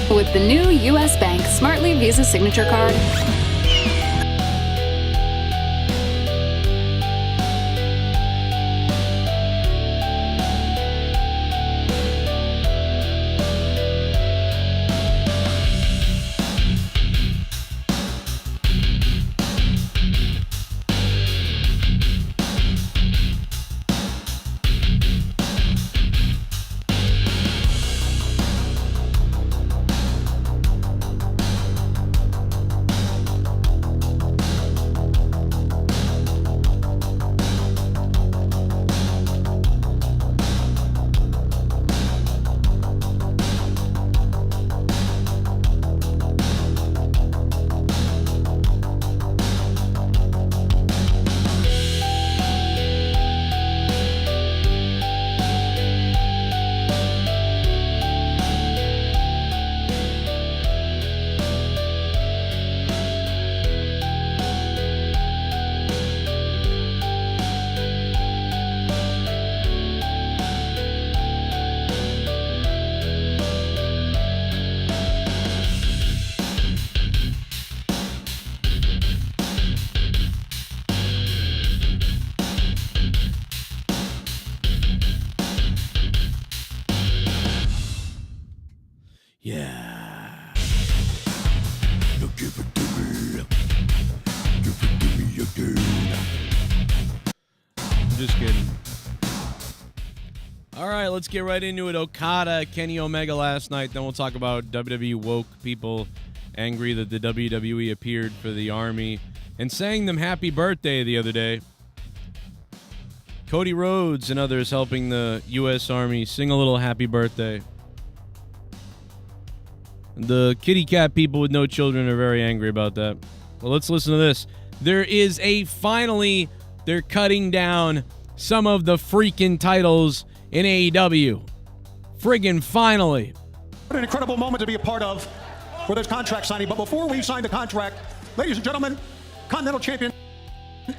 With the new U.S. Bank Smartly Visa Signature Card, Yeah. You give it to me. Give it to me again. I'm just kidding. All right, let's get right into it. Okada, Kenny Omega last night. Then we'll talk about WWE woke people angry that the WWE appeared for the Army and sang them happy birthday the other day. Cody Rhodes and others helping the U.S. Army sing a little happy birthday. The kitty cat people with no children are very angry about that. Well, let's listen to this. There is finally, they're cutting down some of the freaking titles in AEW. Friggin' finally. What an incredible moment to be a part of for this contract signing. But before we sign the contract, ladies and gentlemen, Continental Champion,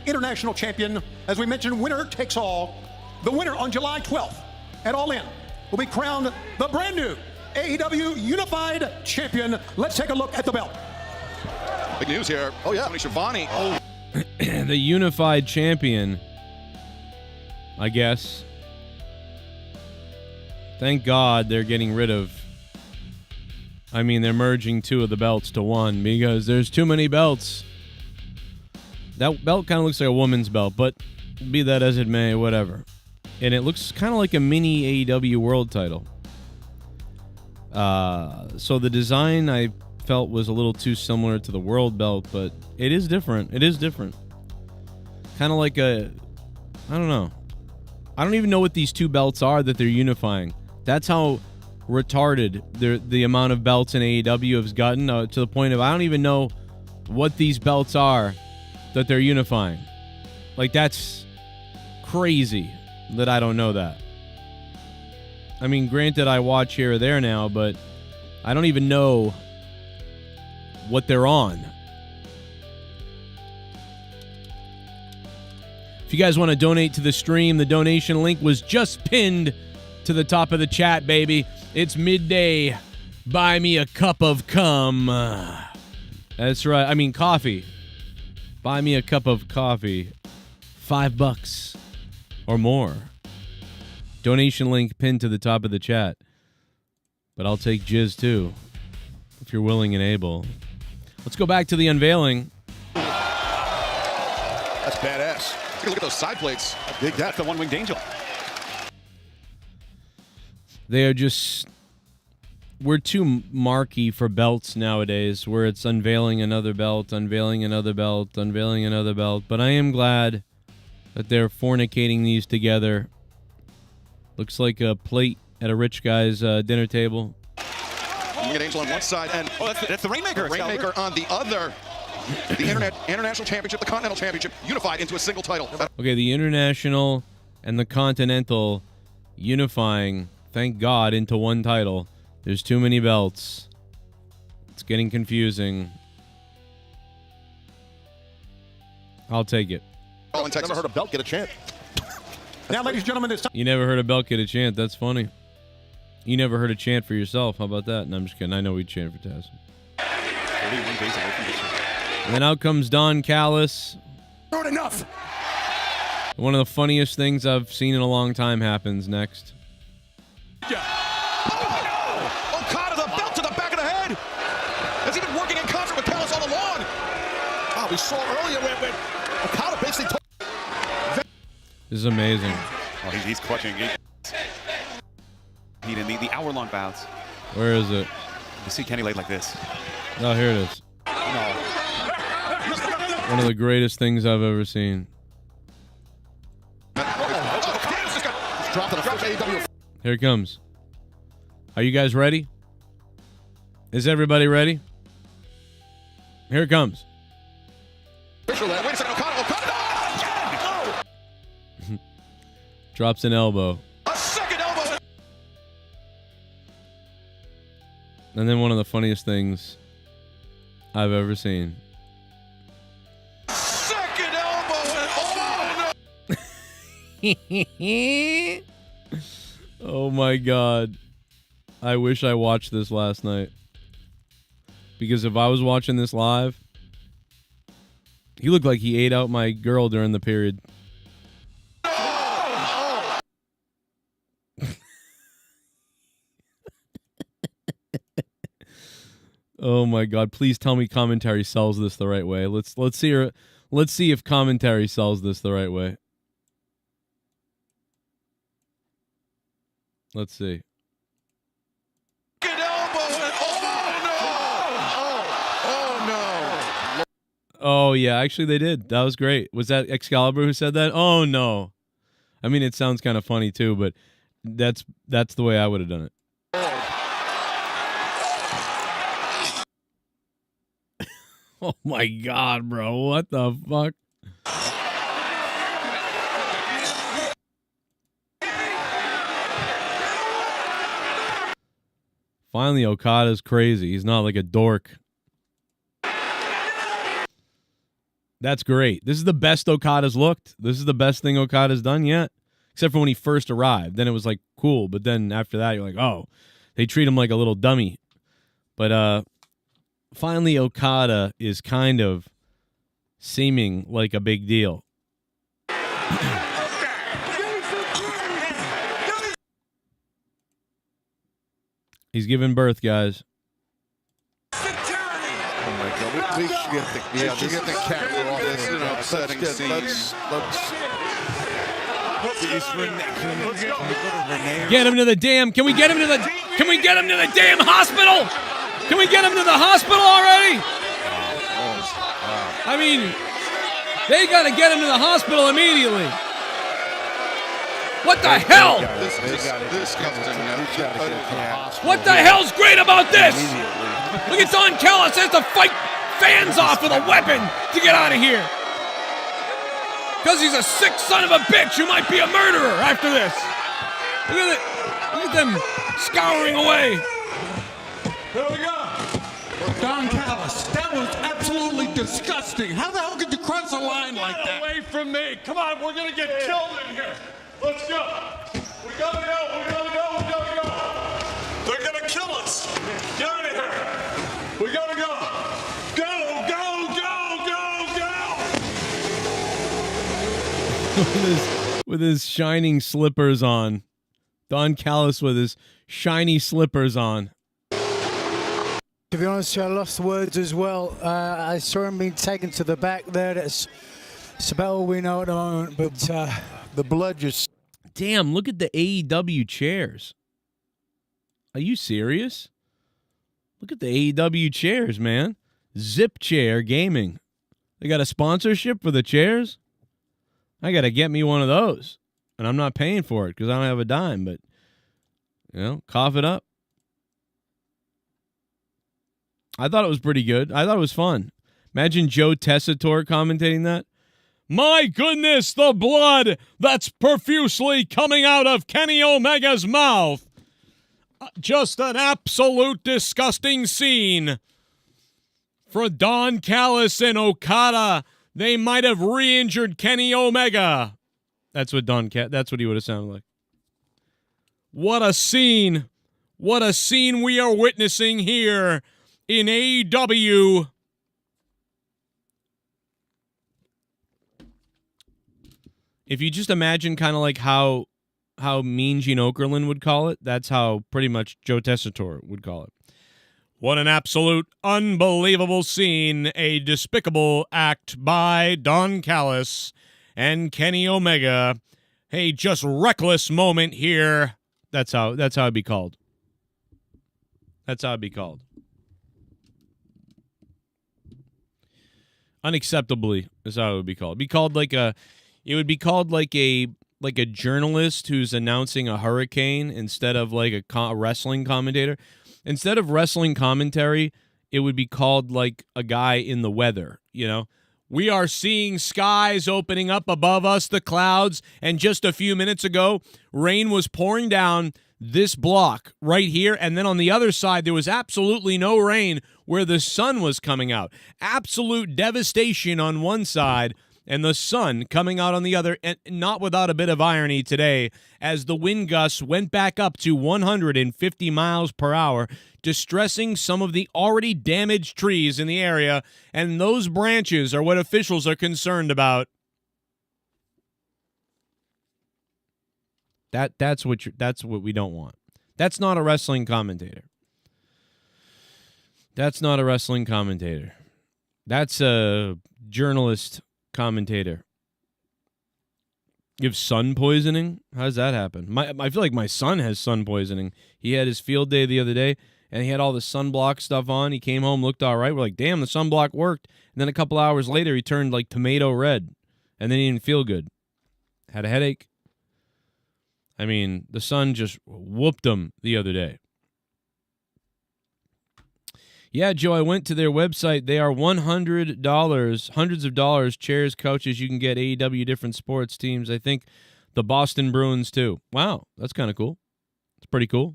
International Champion, as we mentioned, winner takes all. The winner on July 12th at All In will be crowned the brand new AEW Unified Champion. Let's take a look at the belt. Big news here. Oh, yeah. Tony Schiavone. Oh. The Unified Champion, I guess. Thank God they're getting rid of... I mean, they're merging two of the belts to one because there's too many belts. That belt kind of looks like a woman's belt, but be that as it may, whatever. And it looks kind of like a mini AEW world title. So the design I felt was a little too similar to the world belt, but it is different. It is different. Kind of like I don't know. I don't even know what these two belts are that they're unifying. That's how retarded the amount of belts in AEW has gotten to the point of I don't even know what these belts are that they're unifying. Like, that's crazy that I don't know that. I mean, granted, I watch here or there now, but I don't even know what they're on. If you guys want to donate to the stream, the donation link was just pinned to the top of the chat, baby. It's midday. Buy me a cup of cum. That's right. I mean, coffee. Buy me a cup of coffee. $5 or more. Donation link pinned to the top of the chat. But I'll take jizz too, if you're willing and able. Let's go back to the unveiling. That's badass. Take a look at those side plates. Dig that, the one-winged angel. They are just... We're too marky for belts nowadays, where it's unveiling another belt, unveiling another belt, unveiling another belt. But I am glad that they're fornicating these together. Looks like a plate at a rich guy's dinner table. Winged angel on one side, and That's the Rainmaker. the Rainmaker on the other. The International Championship, the Continental Championship, unified into a single title. Okay, the International and the Continental unifying, thank God, into one title. There's too many belts. It's getting confusing. I'll take it. All in Texas. Never heard a belt get a chant. Now, ladies and gentlemen, it's time. You never heard a belt get a chant. That's funny. You never heard a chant for yourself. How about that? No, I'm just kidding. I know we chant for Taz. 31 days away from this year. And then out comes Don Callis. Not enough. One of the funniest things I've seen in a long time happens next. Yeah. Oh, no! Okada, the belt to the back of the head. Has he been working in concert with Callis all along? Oh, we saw earlier when Okada basically told... This is amazing. Oh, he's clutching. He didn't need the hour-long bouts. Where is it? You see Kenny laid like this. Oh, here it is. No. One of the greatest things I've ever seen. Here it comes. Are you guys ready? Is everybody ready? Here it comes. Wait a second, Okada! Drops an elbow. A second elbow! And then one of the funniest things I've ever seen. Second elbow! Oh, no! Oh my God. I wish I watched this last night. Because if I was watching this live, he looked like he ate out my girl during the period. Oh my God! Please tell me commentary sells this the right way. Let's see if commentary sells this the right way. Let's see. Second elbow! Oh, no! Oh yeah, actually they did. That was great. Was that Excalibur who said that? Oh no. I mean, it sounds kind of funny too, but that's the way I would have done it. Oh my God, bro. What the fuck? Finally, Okada's crazy. He's not like a dork. That's great. This is the best Okada's looked. This is the best thing Okada's done yet. Except for when he first arrived. Then it was like cool. But then after that, you're like, oh, they treat him like a little dummy. But finally, Okada is kind of seeming like a big deal. He's giving birth, guys. Oh my God! We should get the camera off. This is an upsetting scene. Get him to the damn. Can we get him to the damn hospital? Can we get him to the hospital already? I mean, they got to get him to the hospital immediately. What the hell? This comes to What the hell's great about this? Look at Don Callis has to fight fans off with a weapon to get out of here. Because he's a sick son of a bitch who might be a murderer after this. Look at it. Look at them scouring away. There we go. Don Callis, that was absolutely disgusting. How the hell could you cross a line like that? Get away from me. Come on, we're going to get killed in here. Let's go. We got to go. We got to go. We got to go. They're going to kill us. Get out of here. We got to go. Go, go, go, go, go. with his shining slippers on. Don Callis with his shiny slippers on. To be honest, I lost words as well. I saw him being taken to the back there. That's about all we know at the moment. But the blood just... Damn, look at the AEW chairs. Are you serious? Look at the AEW chairs, man. Zip Chair Gaming. They got a sponsorship for the chairs? I got to get me one of those. And I'm not paying for it because I don't have a dime. But, you know, cough it up. I thought it was pretty good. I thought it was fun. Imagine Joe Tessitore commentating that. My goodness, the blood that's profusely coming out of Kenny Omega's mouth. Just an absolute disgusting scene. For Don Callis and Okada, they might have re-injured Kenny Omega. That's what he would have sounded like. What a scene What a scene we are witnessing here in AEW. If you just imagine kind of like how Mean Gene Okerlund would call it, that's how pretty much Joe Tessitore would call it. What an absolute unbelievable scene. A despicable act by Don Callis and Kenny Omega. A just reckless moment here. That's how it'd be called. That's how it'd be called. Unacceptably is how it would be called. It would be called like a journalist who's announcing a hurricane instead of like a wrestling commentator. Instead of wrestling commentary, it would be called like a guy in the weather, you know? We are seeing skies opening up above us, the clouds, and just a few minutes ago, rain was pouring down this block right here, and then on the other side, there was absolutely no rain where the sun was coming out. Absolute devastation on one side, and the sun coming out on the other, and not without a bit of irony today, as the wind gusts went back up to 150 miles per hour, distressing some of the already damaged trees in the area, and those branches are what officials are concerned about. That's what we don't want. That's not a wrestling commentator. That's not a wrestling commentator. That's a journalist commentator. You have sun poisoning? How does that happen? I feel like my son has sun poisoning. He had his field day the other day, and he had all the sunblock stuff on. He came home, looked all right. We're like, damn, the sunblock worked. And then a couple hours later, he turned like tomato red, and then he didn't feel good. Had a headache. I mean, the sun just whooped him the other day. Yeah, Joe, I went to their website. They are $100, hundreds of dollars, chairs, couches. You can get AEW different sports teams. I think the Boston Bruins, too. Wow, that's kind of cool. It's pretty cool.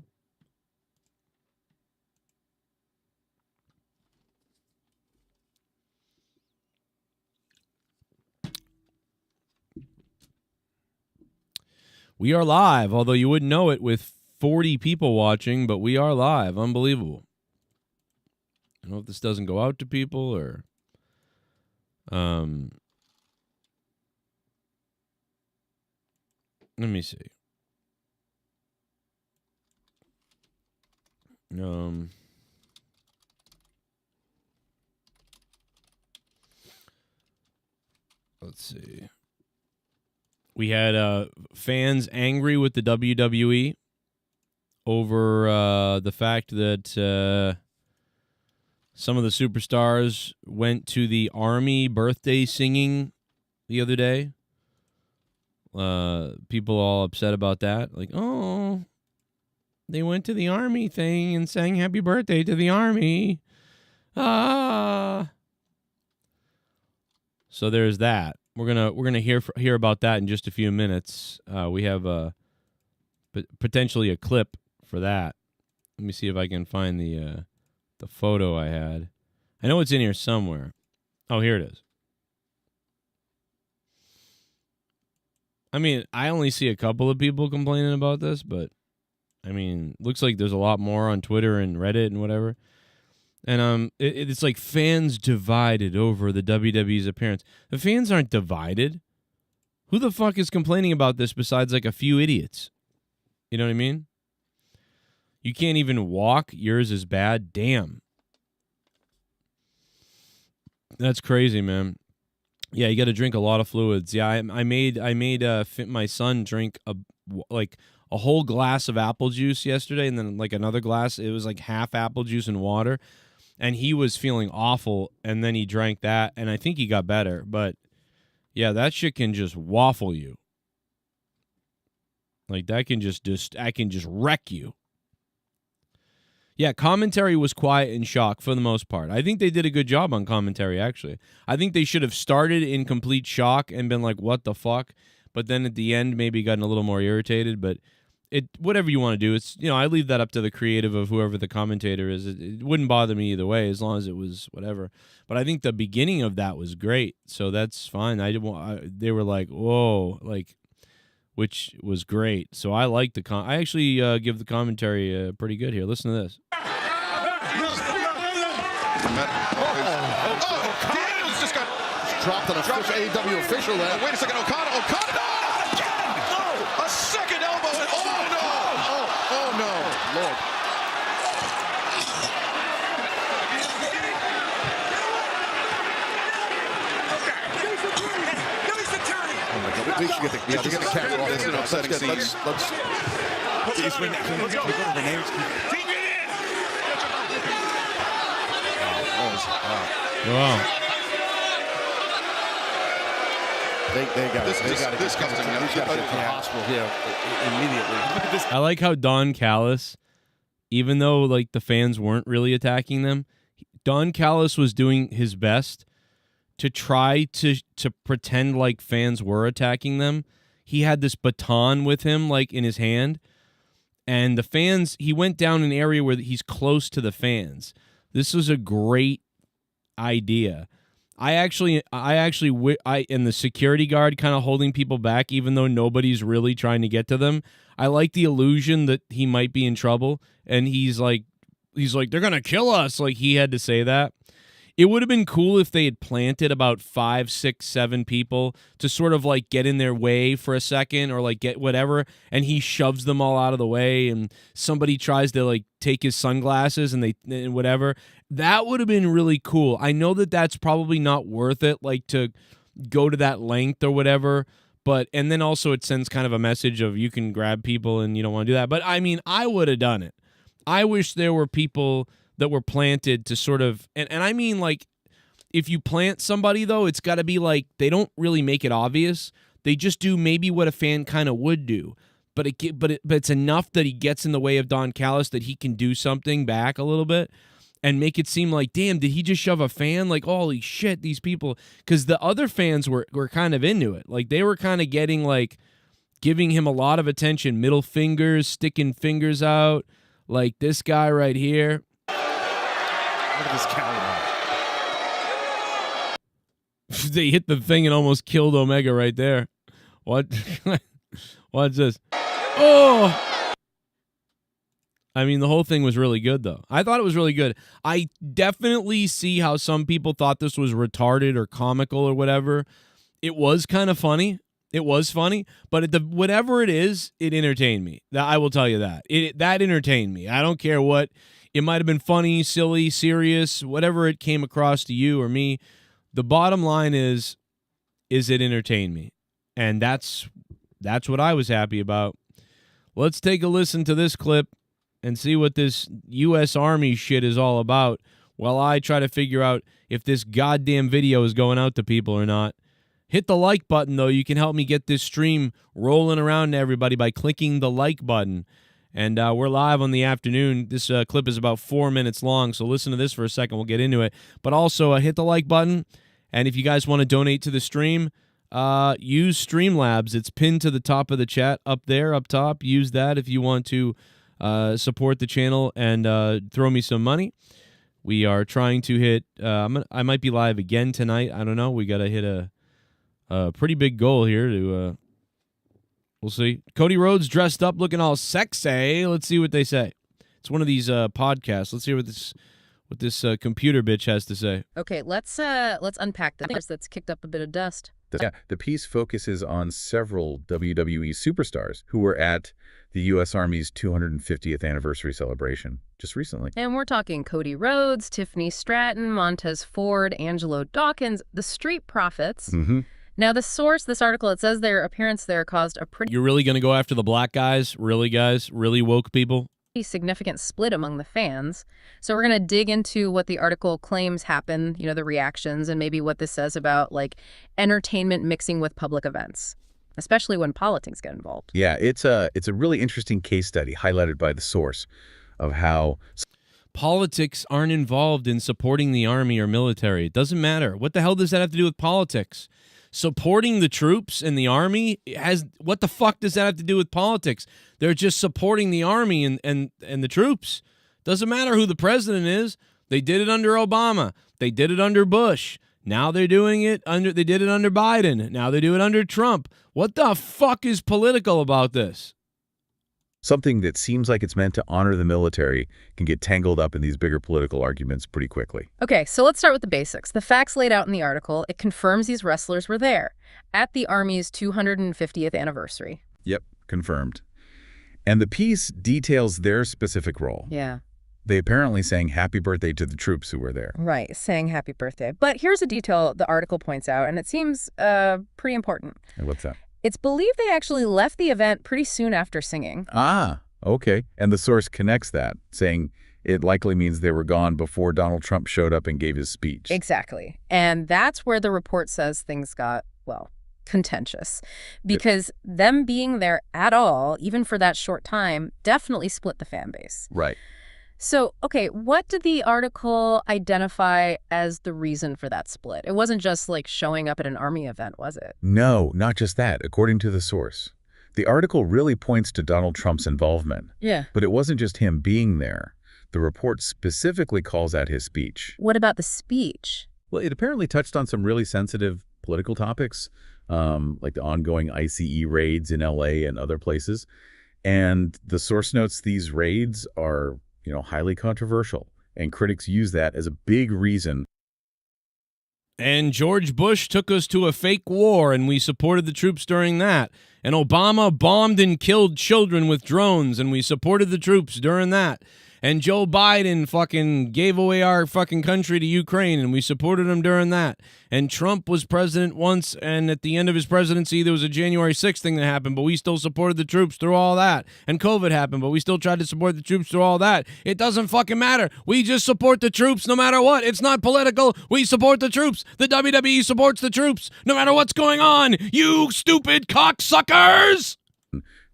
We are live, although you wouldn't know it with 40 people watching, but we are live. Unbelievable. I don't know if this doesn't go out to people or... Let me see. Let's see. We had fans angry with the WWE over the fact that some of the superstars went to the Army birthday singing the other day. People all upset about that. Like, oh, they went to the Army thing and sang happy birthday to the Army. So there's that. We're gonna hear about that in just a few minutes. We have potentially a clip for that. Let me see if I can find the photo I had. I know it's in here somewhere. Oh, here it is. I mean, I only see a couple of people complaining about this, but I mean, looks like there's a lot more on Twitter and Reddit and whatever. And it's like fans divided over the WWE's appearance. The fans aren't divided. Who the fuck is complaining about this besides like a few idiots? You know what I mean? You can't even walk. Yours is bad. Damn. That's crazy, man. Yeah, you got to drink a lot of fluids. Yeah, I made my son drink a whole glass of apple juice yesterday, and then like another glass. It was like half apple juice and water. And he was feeling awful, and then he drank that, and I think he got better. But, yeah, that shit can just waffle you. Like, that can just wreck you. Yeah, commentary was quiet and shock for the most part. I think they did a good job on commentary, actually. I think they should have started in complete shock and been like, what the fuck? But then at the end, maybe gotten a little more irritated, but... whatever you want to do, it's, I leave that up to the creative of whoever the commentator is. It wouldn't bother me either way as long as it was whatever. But I think the beginning of that was great, so that's fine. They were like, whoa, like which was great. So I like the I actually give the commentary pretty good here. Listen to this. Daniels just got dropped an AEW official there. Wait a second, Okada, again! No! A second elbow, and Oh no, Lord. Oh my God, we should get the camera off. This is an upsetting scene. Let's Wow. They got This comes to the hospital here immediately. I like how Don Callis, even though like the fans weren't really attacking them, Don Callis was doing his best to try to pretend like fans were attacking them. He had this baton with him, like in his hand, and the fans. He went down an area where he's close to the fans. This was a great idea. And the security guard kind of holding people back, even though nobody's really trying to get to them. I like the illusion that he might be in trouble, and he's like, they're gonna kill us. Like he had to say that. It would have been cool if they had planted about 5, 6, 7 people to sort of like get in their way for a second or like get whatever, and he shoves them all out of the way, and somebody tries to like take his sunglasses and whatever. That would have been really cool. I know that that's probably not worth it, like to go to that length or whatever, and then also it sends kind of a message of you can grab people and you don't want to do that. But I mean, I would have done it. I wish there were people that were planted to sort of, and I mean like, if you plant somebody though, it's got to be like, they don't really make it obvious. They just do maybe what a fan kind of would do. But it's enough that he gets in the way of Don Callis that he can do something back a little bit and make it seem like, damn, did he just shove a fan? Like, holy shit, these people. Because the other fans were kind of into it. Like, they were kind of getting, like, giving him a lot of attention. Middle fingers, sticking fingers out. Like this guy right here. Look at this calendar. They hit the thing and almost killed Omega right there. What? What's this? Oh! I mean, the whole thing was really good, though. I thought it was really good. I definitely see how some people thought this was retarded or comical or whatever. It was kind of funny. It was funny, but whatever it is, it entertained me. I will tell you that. That entertained me. I don't care what. It might have been funny, silly, serious, whatever it came across to you or me. The bottom line is it entertained me. And that's what I was happy about. Let's take a listen to this clip and see what this U.S. Army shit is all about while I try to figure out if this goddamn video is going out to people or not. Hit the like button, though. You can help me get this stream rolling around to everybody by clicking the like button. And we're live on the afternoon. This clip is about 4 minutes long, so listen to this for a second. We'll get into it. But also, hit the like button. And if you guys want to donate to the stream, use Streamlabs. It's pinned to the top of the chat up there, up top. Use that if you want to support the channel and throw me some money. We are trying to hit I might be live again tonight. I don't know. We got to hit a pretty big goal here to we'll see. Cody Rhodes dressed up looking all sexy. Let's see what they say. It's one of these podcasts. Let's see what this computer bitch has to say. Okay, let's unpack this. That's kicked up a bit of dust. The piece focuses on several WWE superstars who were at the U.S. Army's 250th anniversary celebration just recently. And we're talking Cody Rhodes, Tiffany Stratton, Montez Ford, Angelo Dawkins, the Street Profits. Mm-hmm. Now, this article, it says their appearance there caused a pretty... You're really going to go after the black guys? Really, guys? Really woke people? Significant split among the fans. So we're going to dig into what the article claims happened, the reactions, and maybe what this says about, like, entertainment mixing with public events, especially when politics get involved. Yeah, it's a really interesting case study highlighted by the source of how... Politics aren't involved in supporting the army or military. It doesn't matter. What the hell does that have to do with politics? Supporting the troops and the army what the fuck does that have to do with politics? They're just supporting the army and the troops. Doesn't matter who the president is. They did it under Obama. They did it under Bush. Now they're doing it they did it under Biden. Now they do it under Trump. What the fuck is political about this? Something that seems like it's meant to honor the military can get tangled up in these bigger political arguments pretty quickly. Okay, so let's start with the basics. The facts laid out in the article, it confirms these wrestlers were there at the Army's 250th anniversary. Yep, confirmed. And the piece details their specific role. Yeah. They apparently sang happy birthday to the troops who were there. Right, saying happy birthday. But here's a detail the article points out, and it seems pretty important. And what's that? It's believed they actually left the event pretty soon after singing. Ah, okay. And the source connects that, saying it likely means they were gone before Donald Trump showed up and gave his speech. Exactly. And that's where the report says things got, well, contentious. Because them being there at all, even for that short time, definitely split the fan base. Right. So, okay, what did the article identify as the reason for that split? It wasn't just like showing up at an Army event, was it? No, not just that, according to the source. The article really points to Donald Trump's involvement. Yeah. But it wasn't just him being there. The report specifically calls out his speech. What about the speech? Well, it apparently touched on some really sensitive political topics, like the ongoing ICE raids in LA and other places. And the source notes these raids are highly controversial, and critics use that as a big reason. And George Bush took us to a fake war, and we supported the troops during that. And Obama bombed and killed children with drones, and we supported the troops during that. And Joe Biden fucking gave away our fucking country to Ukraine, and we supported him during that. And Trump was president once, and at the end of his presidency, there was a January 6th thing that happened, but we still supported the troops through all that. And COVID happened, but we still tried to support the troops through all that. It doesn't fucking matter. We just support the troops no matter what. It's not political. We support the troops. The WWE supports the troops no matter what's going on. You stupid cocksuckers!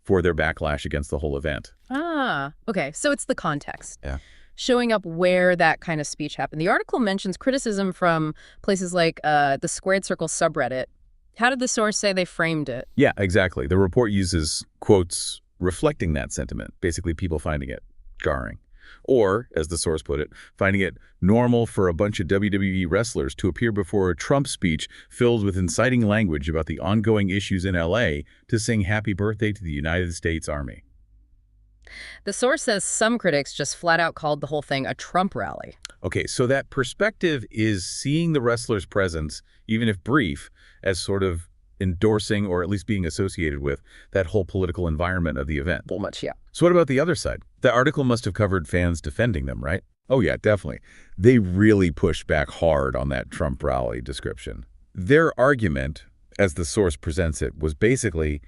For their backlash against the whole event. Ah, okay. So it's the context. Yeah. Showing up where that kind of speech happened. The article mentions criticism from places like the Squared Circle subreddit. How did the source say they framed it? Yeah, exactly. The report uses quotes reflecting that sentiment, basically people finding it jarring. Or, as the source put it, finding it normal for a bunch of WWE wrestlers to appear before a Trump speech filled with inciting language about the ongoing issues in LA to sing happy birthday to the United States Army. The source says some critics just flat out called the whole thing a Trump rally. Okay, so that perspective is seeing the wrestlers' presence, even if brief, as sort of endorsing or at least being associated with that whole political environment of the event. Well, much, yeah. So what about the other side? The article must have covered fans defending them, right? Oh yeah, definitely. They really pushed back hard on that Trump rally description. Their argument, as the source presents it, was basically,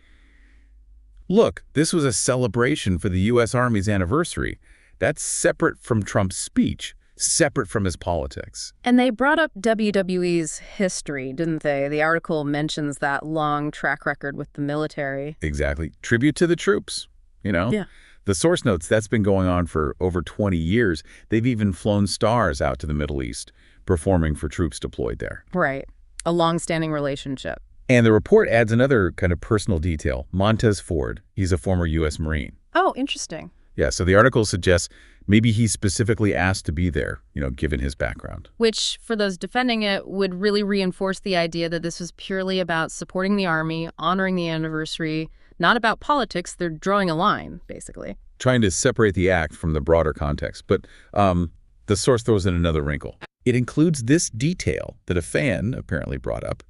look, this was a celebration for the U.S. Army's anniversary. That's separate from Trump's speech, separate from his politics. And they brought up WWE's history, didn't they? The article mentions that long track record with the military. Exactly. Tribute to the troops, Yeah. The source notes that's been going on for over 20 years. They've even flown stars out to the Middle East, performing for troops deployed there. Right. A long-standing relationship. And the report adds another kind of personal detail. Montez Ford, he's a former U.S. Marine. Oh, interesting. Yeah, so the article suggests maybe he specifically asked to be there, given his background. Which, for those defending it, would really reinforce the idea that this was purely about supporting the Army, honoring the anniversary, not about politics. They're drawing a line, basically. Trying to separate the act from the broader context. But the source throws in another wrinkle. It includes this detail that a fan apparently brought up,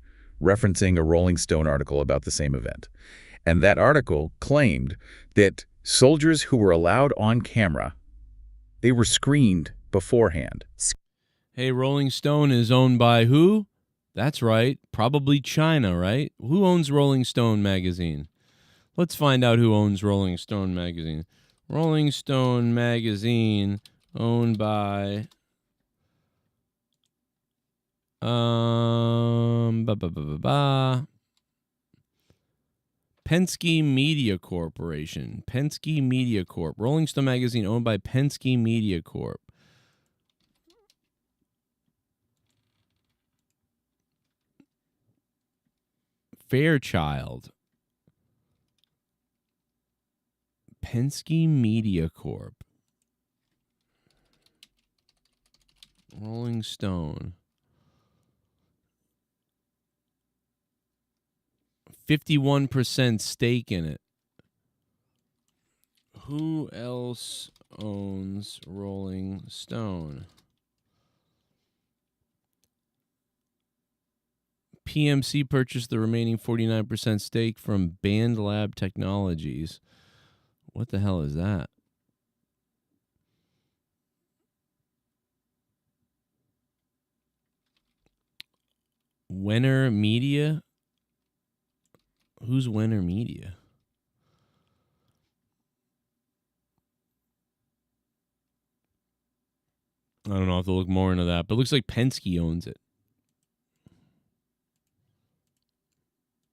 referencing a Rolling Stone article about the same event. And that article claimed that soldiers who were allowed on camera, they were screened beforehand. Hey, Rolling Stone is owned by who? That's right, probably China, right? Who owns Rolling Stone magazine? Let's find out who owns Rolling Stone magazine. Rolling Stone magazine owned by Penske Media Corporation. Penske Media Corp. Rolling Stone magazine owned by Penske Media Corp. Fairchild. Penske Media Corp. Rolling Stone. 51% stake in it. Who else owns Rolling Stone? PMC purchased the remaining 49% stake from Band Lab Technologies. What the hell is that? Wenner Media? Who's Wenner Media? I don't know. I'll have to look more into that. But it looks like Penske owns it.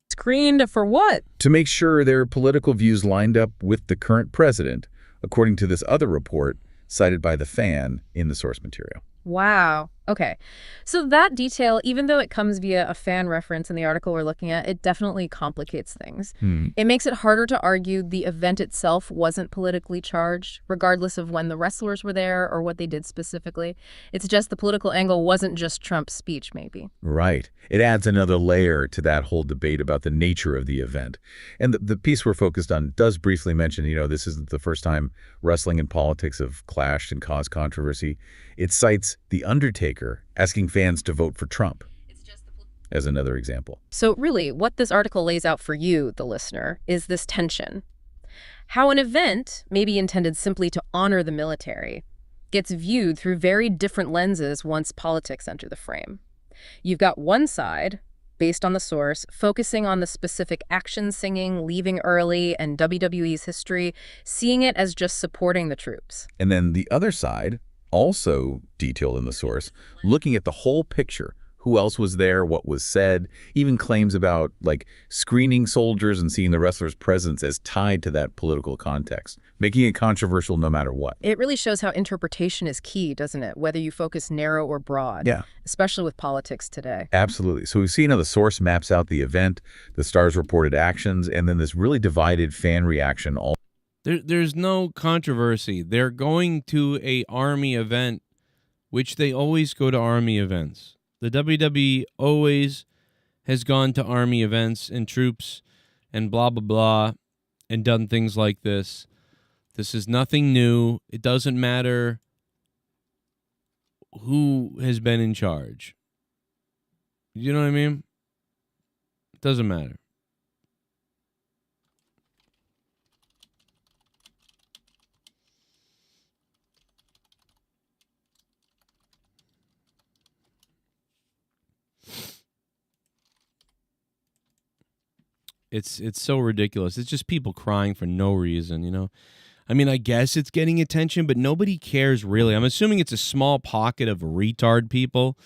Screened for what? To make sure their political views lined up with the current president, according to this other report cited by the fan in the source material. Wow. Okay. So that detail, even though it comes via a fan reference in the article we're looking at, it definitely complicates things. It makes it harder to argue the event itself wasn't politically charged, regardless of when the wrestlers were there or what they did specifically. It's just the political angle wasn't just Trump's speech, maybe. Right. It adds another layer to that whole debate about the nature of the event. And the piece we're focused on does briefly mention, this isn't the first time wrestling and politics have clashed and caused controversy. It cites The Undertaker asking fans to vote for Trump as another example. So really, what this article lays out for you, the listener, is this tension. How an event, maybe intended simply to honor the military, gets viewed through very different lenses once politics enter the frame. You've got one side, based on the source, focusing on the specific action singing, leaving early, and WWE's history, seeing it as just supporting the troops. And then the other side, also detailed in the source, looking at the whole picture, who else was there, what was said, even claims about screening soldiers and seeing the wrestler's presence as tied to that political context, making it controversial no matter what. It really shows how interpretation is key, doesn't it? Whether you focus narrow or broad. Yeah. Especially with politics today. Absolutely. So we've seen how the source maps out the event, the stars' reported actions, and then this really divided fan reaction all. There's no controversy. They're going to a Army event, which they always go to Army events. The WWE always has gone to Army events and troops and blah, blah, blah, and done things like this. This is nothing new. It doesn't matter who has been in charge. You know what I mean? It doesn't matter. It's so ridiculous. It's just people crying for no reason, I mean, I guess it's getting attention, but nobody cares really. I'm assuming it's a small pocket of retard people,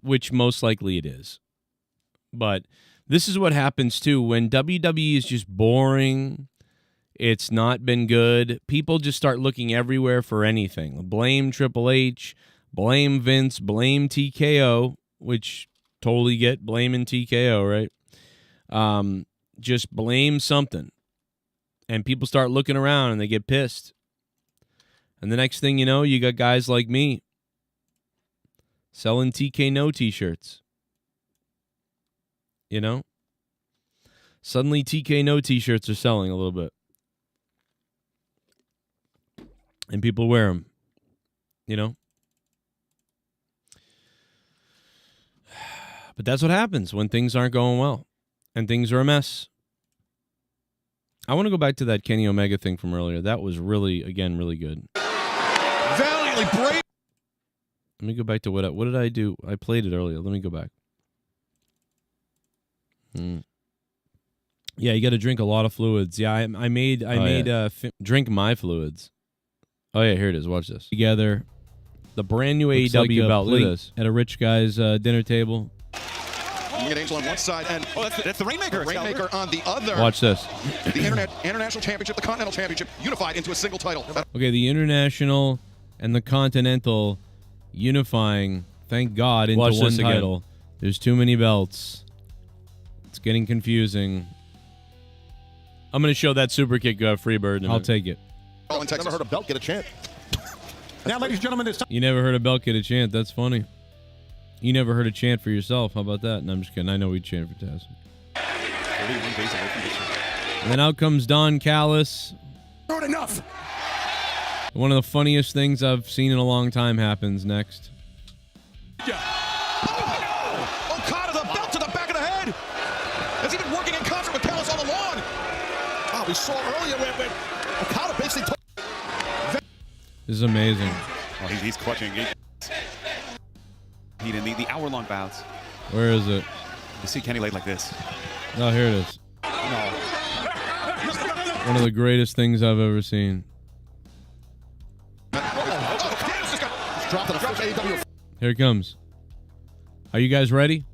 which most likely it is. But this is what happens, too. When WWE is just boring, it's not been good, people just start looking everywhere for anything. Blame Triple H, blame Vince, blame TKO, which totally get blaming TKO, right? Just blame something, and people start looking around and they get pissed. And the next thing you know, you got guys like me selling TK t-shirts. Suddenly TK t-shirts are selling a little bit, and people wear them. But that's what happens when things aren't going well. And things are a mess. I want to go back to that Kenny Omega thing from earlier. That was really, again, really good. Valiantly brave. Let me go back to what did I do? I played it earlier. Let me go back. Yeah, you got to drink a lot of fluids. Yeah, I made drink my fluids. Oh yeah, here it is. Watch this. Together, the brand new AEW belt. Look at this. At a rich guy's dinner table. You get Angel on one side, and that's the Rainmaker. Rainmaker on the other. Watch this. The International Championship, the Continental Championship, unified into a single title. Okay, the International and the Continental unifying, thank God, into one title. There's too many belts. It's getting confusing. I'm going to show that super kick Freebird. I'll take it. Oh, in never heard a belt get a chant. Now, ladies and gentlemen, this time. You never heard a belt get a chant. That's funny. You never heard a chant for yourself. How about that? No, I'm just kidding. I know we chant for Taz. And then out comes Don Callis. Not enough. One of the funniest things I've seen in a long time happens next. Okada, the belt to the back of the head. Has he been working in concert with Callis all along? Oh, we saw earlier when Okada basically This is amazing. Oh, he's clutching. He didn't need the hour-long bouts. Where is it? You see Kenny laid like this. Oh, here it is. No. One of the greatest things I've ever seen. Here it comes. Are you guys ready?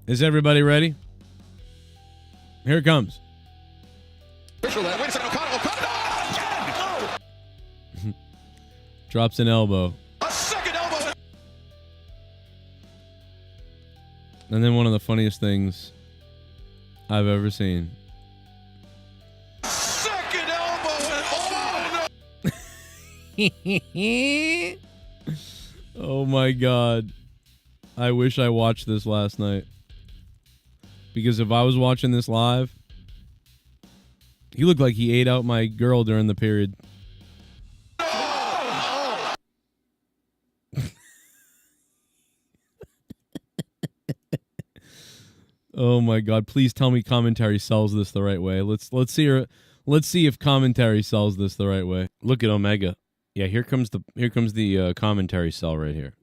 Is everybody ready? Here it comes. Wait a second, Okada. Drops an elbow. A second elbow. And then one of the funniest things I've ever seen. Second elbow. Oh, no. Oh my God. I wish I watched this last night. Because if I was watching this live, he looked like he ate out my girl during the period. Oh my God! Please tell me commentary sells this the right way. Let's see if commentary sells this the right way. Look at Omega. Yeah, here comes the commentary cell right here,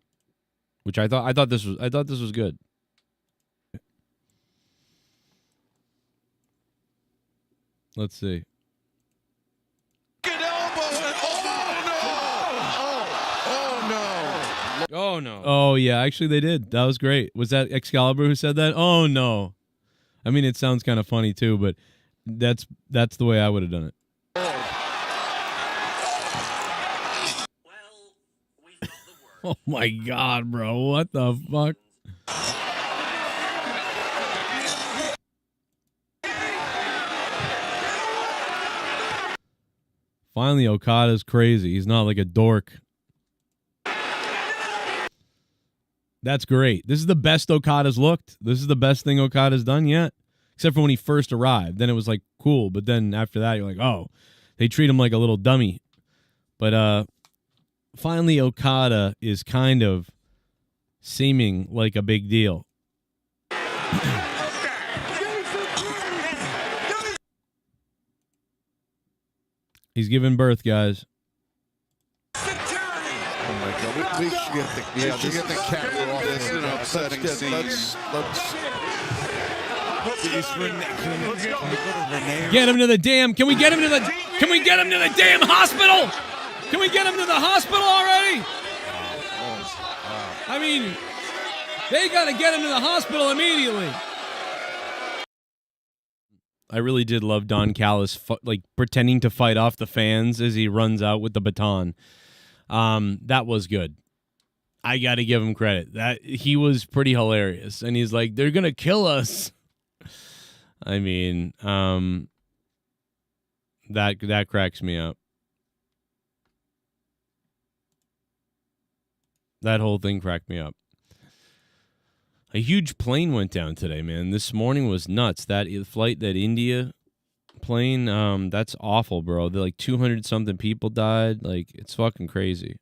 which I thought this was good. Let's see. Oh no! Oh yeah, actually they did. That was great. Was that Excalibur who said that? Oh no! I mean, it sounds kind of funny too, but that's the way I would have done it. Oh my God, bro! What the fuck? Finally, Okada's crazy. He's not like a dork. That's great. This is the best Okada's looked. This is the best thing Okada's done yet. Except for when he first arrived. Then it was like cool. But then after that, you're like, oh, they treat him like a little dummy. But finally, Okada is kind of seeming like a big deal. He's giving birth, guys. Oh my God! We should get the camera off this. Upsetting scene. Get him to the damn. Can we get him to the damn hospital? Can we get him to the hospital already? I mean, they got to get him to the hospital immediately. I really did love Don Callis pretending to fight off the fans as he runs out with the baton. That was good. I got to give him credit. That he was pretty hilarious, and he's like, "They're gonna kill us." I mean, that cracks me up. That whole thing cracked me up. A huge plane went down today, man. This morning was nuts. That flight, that India plane, that's awful, bro. They're like 200-something people died. Like, it's fucking crazy.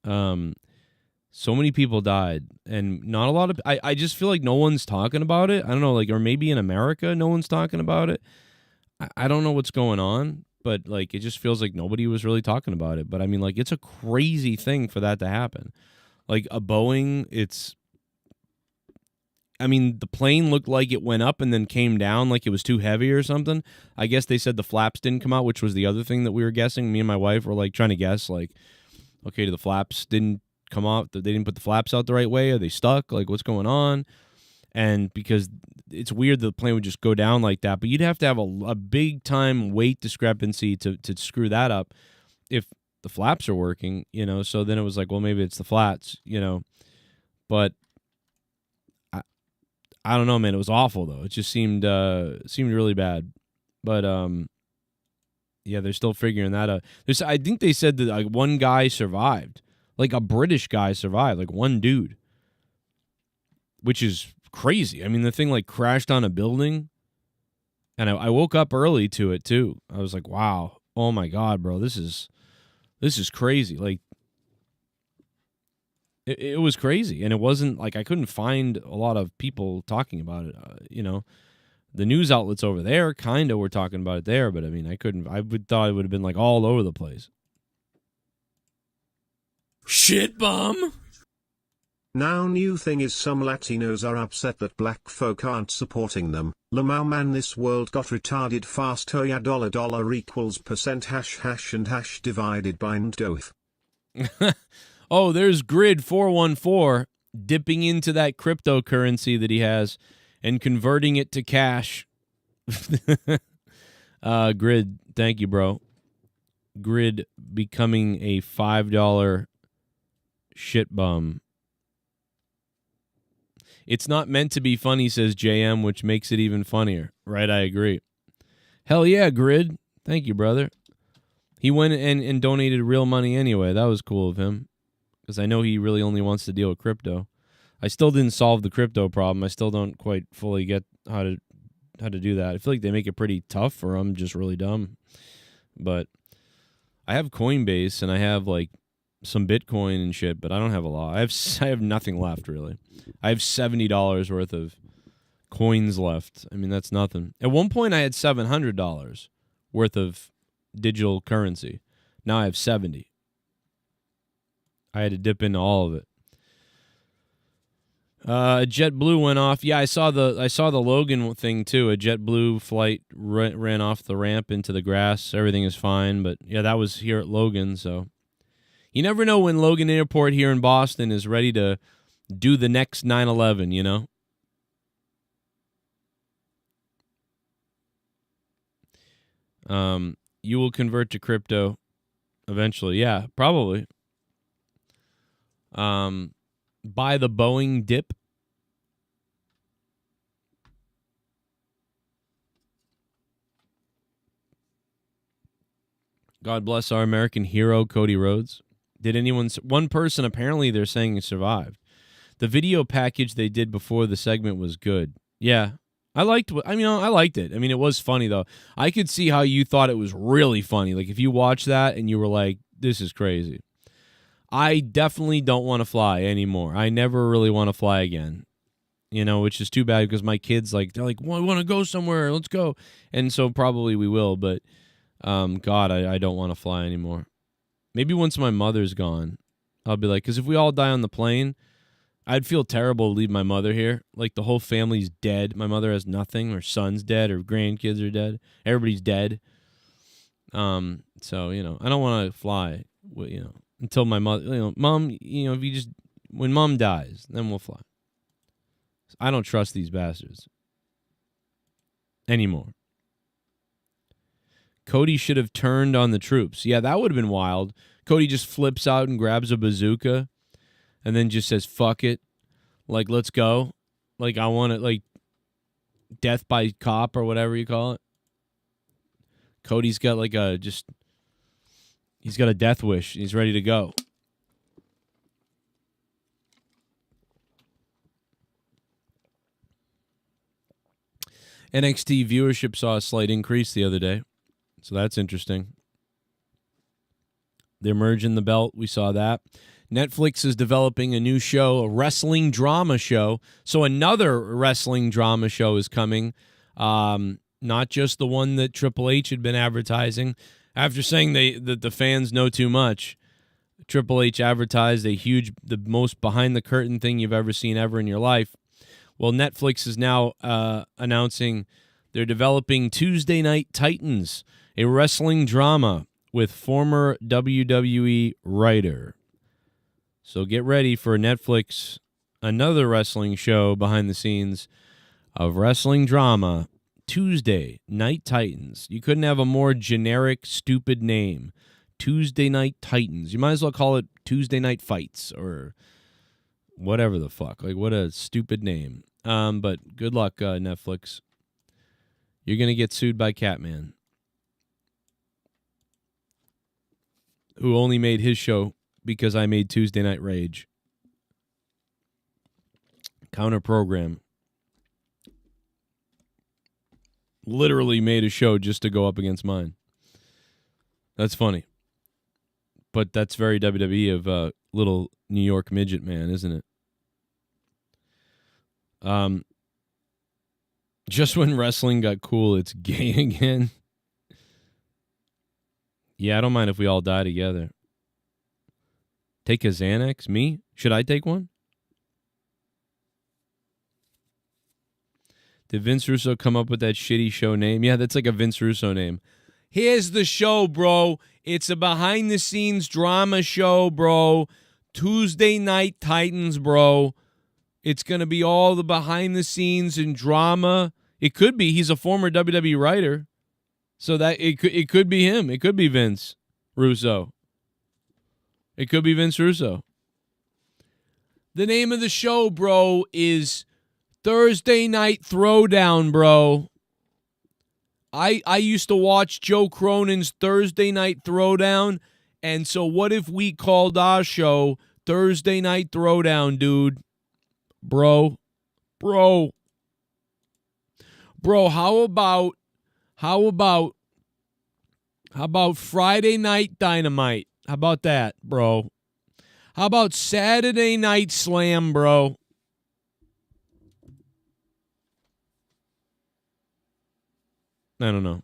So many people died, and not a lot of... I just feel like no one's talking about it. I don't know, like, or maybe in America, no one's talking about it. I don't know what's going on, but, like, it just feels like nobody was really talking about it. But, I mean, like, it's a crazy thing for that to happen. Like, a Boeing, it's... I mean, the plane looked like it went up and then came down like it was too heavy or something. I guess they said the flaps didn't come out, which was the other thing that we were guessing. Me and my wife were like trying to guess, like, okay, the flaps didn't come out. They didn't put the flaps out the right way. Are they stuck? Like, what's going on? And because it's weird that the plane would just go down like that, but you'd have to have a big time weight discrepancy to screw that up if the flaps are working, you know. So then it was like, well, maybe it's the flats, you know. But I don't know, man. It was awful though. It just seemed really bad. But yeah, they're still figuring that out. I think they said that like one guy survived, like a British guy survived, like one dude, which is crazy. I mean, the thing like crashed on a building. And I woke up early to it too. I was like, wow, oh my God, bro, this is crazy. Like, it was crazy. And it wasn't like I couldn't find a lot of people talking about it. The news outlets over there kind of were talking about it there, but I mean, thought it would have been like all over the place. Shit bum. Now new thing is some Latinos are upset that black folk aren't supporting them. Lamau man, this world got retarded fast. Oh yeah, dollar equals percent hash and hash divided by ndoth. Oh, there's Grid 414 dipping into that cryptocurrency that he has and converting it to cash. Grid, thank you, bro. Grid becoming a $5 shit bum. It's not meant to be funny, says JM, which makes it even funnier. Right, I agree. Hell yeah, Grid. Thank you, brother. He went and donated real money anyway. That was cool of him, because I know he really only wants to deal with crypto. I still didn't solve the crypto problem. I still don't quite fully get how to do that. I feel like they make it pretty tough, or I'm just really dumb. But I have Coinbase and I have like some Bitcoin and shit, but I don't have a lot. I have nothing left really. I have $70 worth of coins left. I mean, that's nothing. At one point I had $700 worth of digital currency. Now I have 70. I had to dip into all of it. JetBlue went off. Yeah, I saw the Logan thing too. A JetBlue flight ran off the ramp into the grass. Everything is fine, but yeah, that was here at Logan. So you never know when Logan Airport here in Boston is ready to do the next 9/11. You know. You will convert to crypto eventually. Yeah, probably. Buy the Boeing dip. God bless our American hero, Cody Rhodes. Did one person apparently they're saying survived. The video package they did before the segment was good. Yeah. I liked it. I mean, it was funny though. I could see how you thought it was really funny. Like if you watched that and you were like, this is crazy. I definitely don't want to fly anymore. I never really want to fly again, which is too bad because my kids they're like, well, I want to go somewhere. Let's go. And so probably we will, but God, I don't want to fly anymore. Maybe once my mother's gone, I'll be like, because if we all die on the plane, I'd feel terrible to leave my mother here. Like the whole family's dead. My mother has nothing. Her son's dead. Her grandkids are dead. Everybody's dead. So, I don't want to fly, until my mother, Mom, when Mom dies, then we'll fly. I don't trust these bastards anymore. Cody should have turned on the troops. Yeah, that would have been wild. Cody just flips out and grabs a bazooka and then just says, fuck it. Like, let's go. Like, I want it, like, death by cop or whatever you call it. Cody's got he's got a death wish. He's ready to go. NXT viewership saw a slight increase the other day. So that's interesting. They're merging the belt. We saw that. Netflix is developing a new show, a wrestling drama show. So another wrestling drama show is coming. Not just the one that Triple H had been advertising. After saying that the fans know too much, Triple H advertised the most behind-the-curtain thing you've ever seen ever in your life. Well, Netflix is now announcing they're developing Tuesday Night Titans, a wrestling drama with former WWE writer. So get ready for Netflix, another wrestling show behind the scenes of wrestling drama, Tuesday Night Titans. You couldn't have a more generic, stupid name. Tuesday Night Titans. You might as well call it Tuesday Night Fights or whatever the fuck. Like, what a stupid name. But good luck, Netflix. You're going to get sued by Catman, who only made his show because I made Tuesday Night Rage. Counter program. literally made a show just to go up against mine. That's funny. But that's very WWE of little New York midget man, isn't it? Just when wrestling got cool, it's gay again. Yeah, I don't mind if we all die together. Take a Xanax? Me? Should I take one? Did Vince Russo come up with that shitty show name? Yeah, that's like a Vince Russo name. Here's the show, bro. It's a behind-the-scenes drama show, bro. Tuesday Night Titans, bro. It's going to be all the behind-the-scenes and drama. It could be. He's a former WWE writer. So that it could be him. It could be Vince Russo. It could be Vince Russo. The name of the show, bro, is Thursday Night Throwdown, bro. I used to watch Joe Cronin's Thursday Night Throwdown, and so what if we called our show Thursday Night Throwdown, dude? Bro, how about Friday Night Dynamite? How about that, bro? How about Saturday Night Slam, bro? I don't know.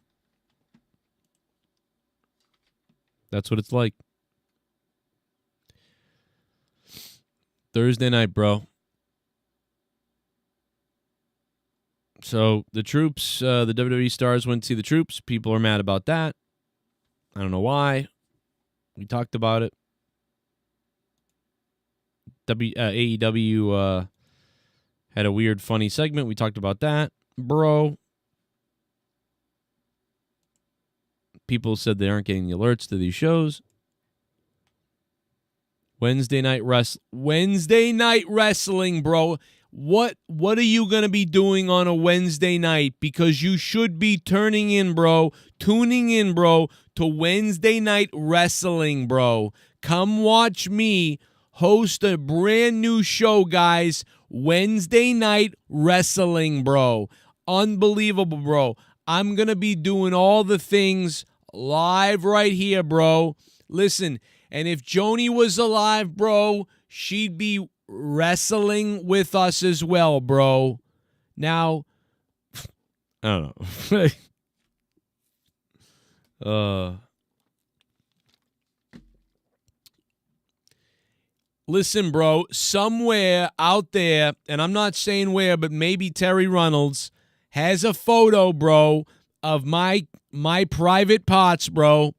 That's what it's like. Thursday night, bro. So the troops, the WWE stars went to see the troops. People are mad about that. I don't know why. We talked about it. AEW had a weird, funny segment. We talked about that, bro. People said they aren't getting the alerts to these shows. Wednesday night wrestling, bro. What are you going to be doing on a Wednesday night? Because you should be tuning in, bro, to Wednesday night wrestling, bro. Come watch me host a brand new show, guys. Wednesday night wrestling, bro. Unbelievable, bro. I'm going to be doing all the things live right here, bro. Listen, and if Joni was alive, bro, she'd be wrestling with us as well, bro. Now, I don't know. Listen, bro, somewhere out there, and I'm not saying where, but maybe Terry Reynolds has a photo, bro, of my private parts, bro.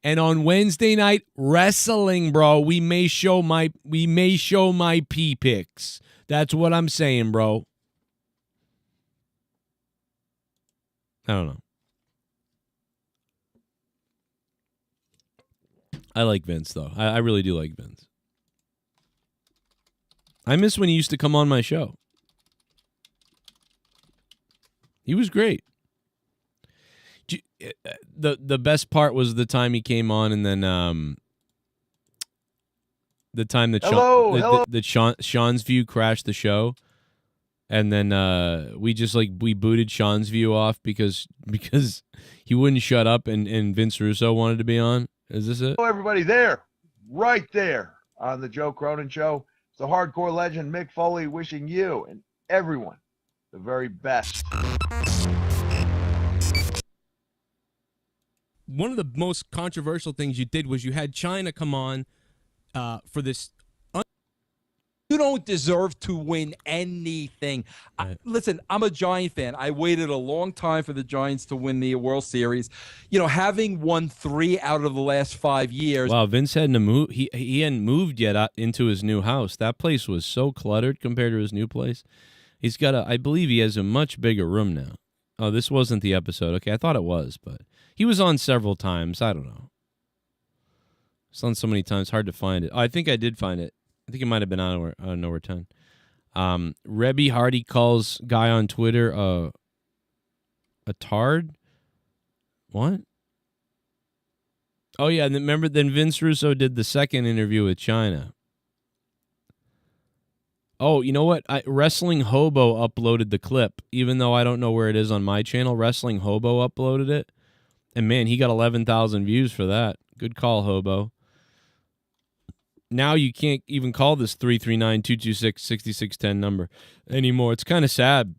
And on Wednesday night wrestling, bro, we may show my pee pics. That's what I'm saying, bro. I don't know. I like Vince, though. I really do like Vince. I miss when he used to come on my show. He was great. The best part was the time he came on, and then the time that Sean's View crashed the show, and then we booted Sean's View off because he wouldn't shut up, and Vince Russo wanted to be on. Is this it? Hello, everybody there, right there on the Joe Cronin Show. It's the hardcore legend Mick Foley wishing you and everyone the very best. One of the most controversial things you did was you had China come on for this. You don't deserve to win anything. Listen, I'm a Giant fan. I waited a long time for the Giants to win the World Series. You know, having won 3 out of the last 5 years. Wow, Vince hadn't moved. He hadn't moved yet into his new house. That place was so cluttered compared to his new place. He's got I believe he has a much bigger room now. Oh, this wasn't the episode. Okay, I thought it was, but he was on several times. I don't know. It's on so many times, hard to find it. Oh, I think I did find it. I think it might have been on Nowhere 10. Rebby Hardy calls guy on Twitter a tard. What? Oh, yeah. And remember, then Vince Russo did the second interview with China. Oh, you know what? Wrestling Hobo uploaded the clip, even though I don't know where it is on my channel. Wrestling Hobo uploaded it. And, man, he got 11,000 views for that. Good call, Hobo. Now you can't even call this 339-226-6610 number anymore. It's kind of sad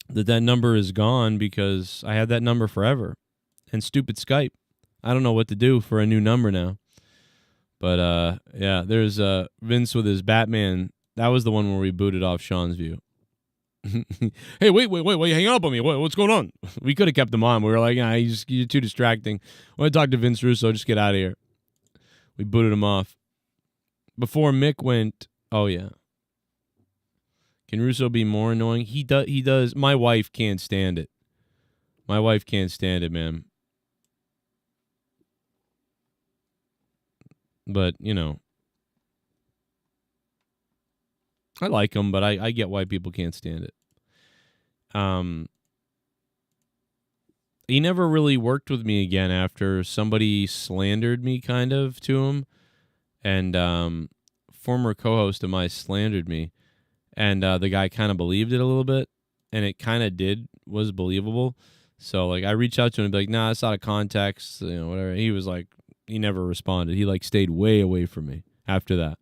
that that number is gone because I had that number forever. And stupid Skype. I don't know what to do for a new number now. But, yeah, there's Vince with his Batman. That was the one where we booted off Sean's view. Hey, wait, hang up on me. What's going on? We could have kept him on. We were like, nah, you're too distracting. I want to talk to Vince Russo. Just get out of here. We booted him off. Before Mick went, oh, yeah. Can Russo be more annoying? He does. My wife can't stand it. My wife can't stand it, man. But, you know. I like him, but I get why people can't stand it. He never really worked with me again after somebody slandered me kind of to him. And former co-host of mine slandered me. And the guy kind of believed it a little bit. And it kind of was believable. So, like, I reached out to him and be like, nah, it's out of context, you know, whatever. He was like, he never responded. He, like, stayed way away from me after that.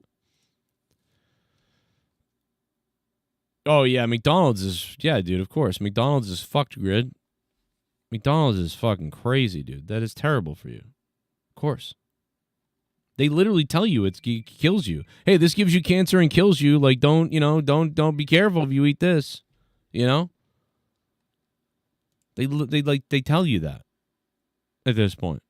Oh, yeah, McDonald's is... Yeah, dude, of course. McDonald's is fucked, Grid. McDonald's is fucking crazy, dude. That is terrible for you. Of course. They literally tell you it kills you. Hey, this gives you cancer and kills you. Like, don't be careful if you eat this. You know? They tell you that at this point.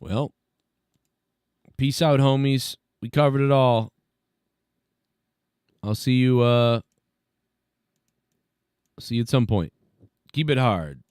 Well, peace out, homies. We covered it all. I'll see you at some point. Keep it hard.